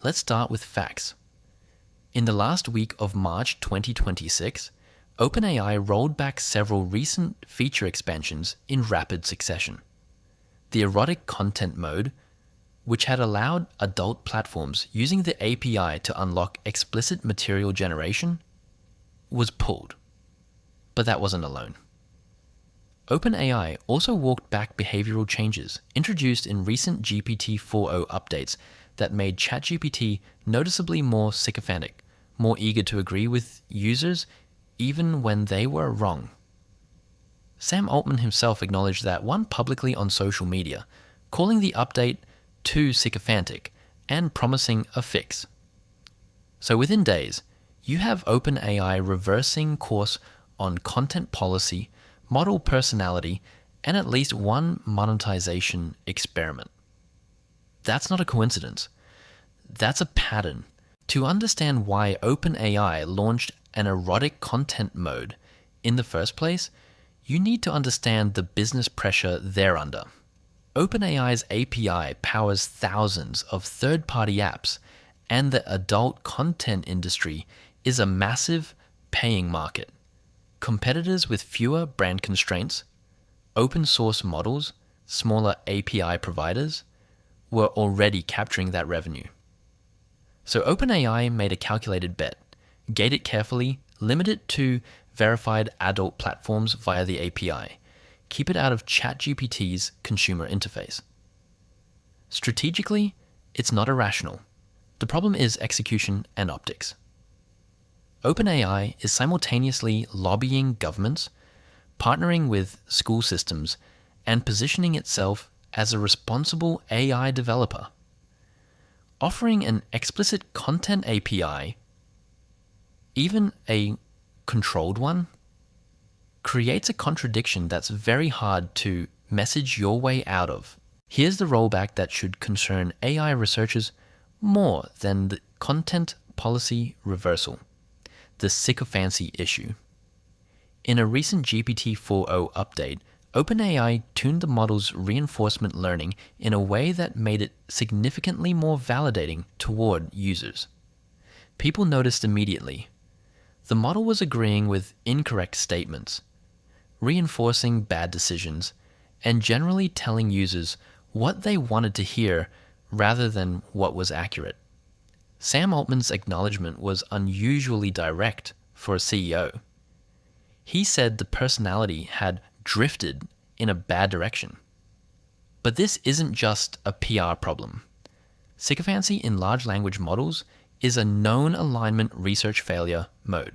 Let's start with facts. In the last week of March 2026, OpenAI rolled back several recent feature expansions in rapid succession. The Erotic content mode, which had allowed adult platforms using the API to unlock explicit material generation, was pulled. But that wasn't alone. OpenAI also walked back behavioral changes introduced in recent GPT-4o updates that made ChatGPT noticeably more sycophantic, more eager to agree with users even when they were wrong. Sam Altman himself acknowledged that one publicly on social media, calling the update too sycophantic and promising a fix. So within days, you have OpenAI reversing course on content policy, model personality, and at least one monetization experiment. That's not a coincidence. That's a pattern. To understand why OpenAI launched an erotic content mode in the first place, you need to understand the business pressure they're under. OpenAI's API powers thousands of third-party apps, and the adult content industry is a massive paying market. Competitors with fewer brand constraints, open source models, smaller API providers, were already capturing that revenue. So OpenAI made a calculated bet, gate it carefully, limit it to verified adult platforms via the API, keep it out of ChatGPT's consumer interface. Strategically, it's not irrational. The problem is execution and optics. OpenAI is simultaneously lobbying governments, partnering with school systems, and positioning itself as a responsible AI developer. Offering an explicit content API, even a controlled one, creates a contradiction that's very hard to message your way out of. Here's the rollback that should concern AI researchers more than the content policy reversal: the sycophancy issue. In a recent GPT-4o update, OpenAI tuned the model's reinforcement learning in a way that made it significantly more validating toward users. People noticed immediately. The model was agreeing with incorrect statements, reinforcing bad decisions, and generally telling users what they wanted to hear rather than what was accurate. Sam Altman's acknowledgement was unusually direct for a CEO. He said the personality had drifted in a bad direction. But this isn't just a PR problem. Sycophancy in large language models is a known alignment research failure mode.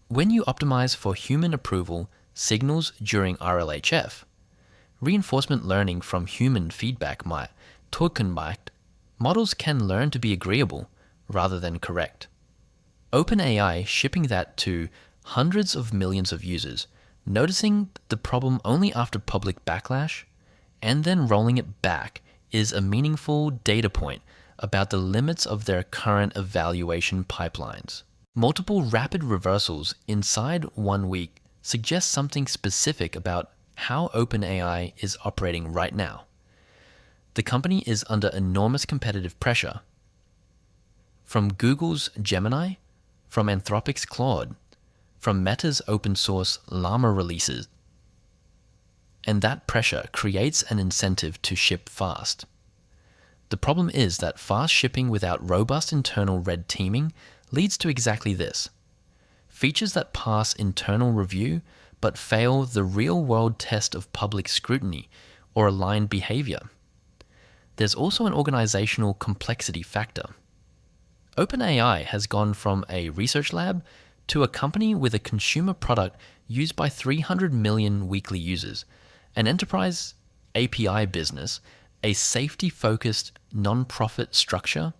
When you optimize for human approval signals during RLHF, reinforcement learning from human feedback models can learn to be agreeable rather than correct. OpenAI shipping that to hundreds of millions of users, noticing the problem only after public backlash, and then rolling it back is a meaningful data point about the limits of their current evaluation pipelines. Multiple rapid reversals inside 1 week suggest something specific about how OpenAI is operating right now. The company is under enormous competitive pressure from Google's Gemini, from Anthropic's Claude, from Meta's open source Llama releases, and that pressure creates an incentive to ship fast. The problem is that fast shipping without robust internal red teaming leads to exactly this: features that pass internal review but fail the real-world test of public scrutiny or aligned behavior. There's also an organizational complexity factor. OpenAI has gone from a research lab to a company with a consumer product used by 300 million weekly users, an enterprise API business, a safety-focused non-profit structure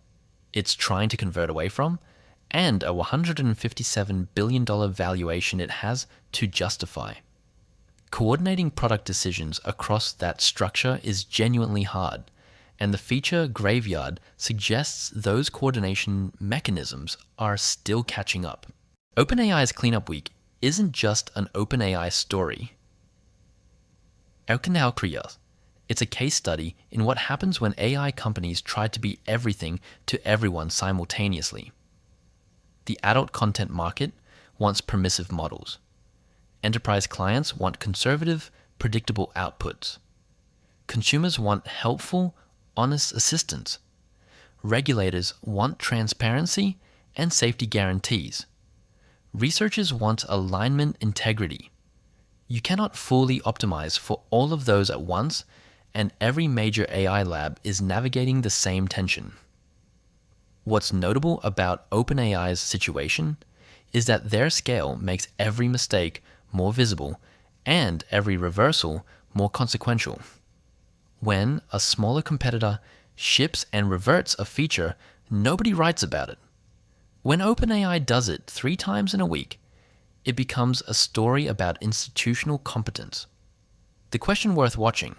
it's trying to convert away from, and a $157 billion valuation it has to justify. Coordinating product decisions across that structure is genuinely hard, and the feature graveyard suggests those coordination mechanisms are still catching up. OpenAI's cleanup week isn't just an OpenAI story. It's It's a case study in what happens when AI companies try to be everything to everyone simultaneously. The adult content market wants permissive models. Enterprise clients want conservative, predictable outputs. Consumers want helpful, honest assistance. Regulators want transparency and safety guarantees. Researchers want alignment integrity. You cannot fully optimize for all of those at once, and every major AI lab is navigating the same tension. What's notable about OpenAI's situation is that their scale makes every mistake more visible and every reversal more consequential. When a smaller competitor ships and reverts a feature, nobody writes about it. When OpenAI does it 3 times in a week, it becomes a story about institutional competence. The question worth watching: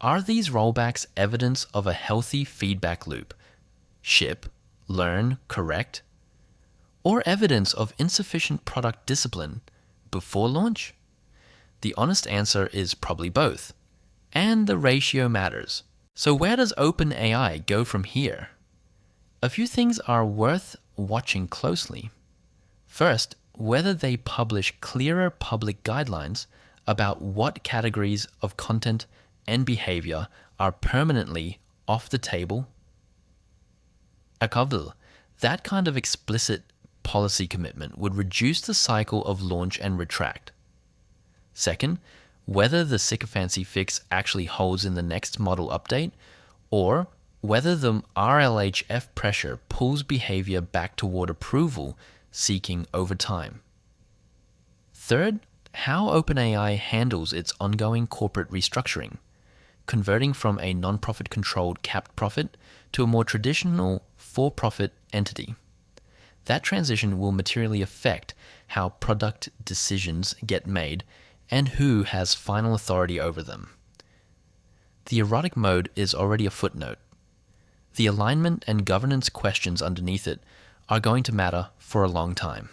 are these rollbacks evidence of a healthy feedback loop? Ship, learn, correct? Or evidence of insufficient product discipline before launch? The honest answer is probably both, and the ratio matters. So where does OpenAI go from here? A few things are worth watching closely. First, whether they publish clearer public guidelines about what categories of content and behavior are permanently off the table. That kind of explicit policy commitment would reduce the cycle of launch and retract. Second, whether the Sycophancy fix actually holds in the next model update, or whether the RLHF pressure pulls behavior back toward approval seeking over time. Third, how OpenAI handles its ongoing corporate restructuring, converting from a non-profit controlled capped profit to a more traditional for-profit entity. That transition will materially affect how product decisions get made and who has final authority over them. The erotic mode is already a footnote. The alignment and governance questions underneath it are going to matter for a long time.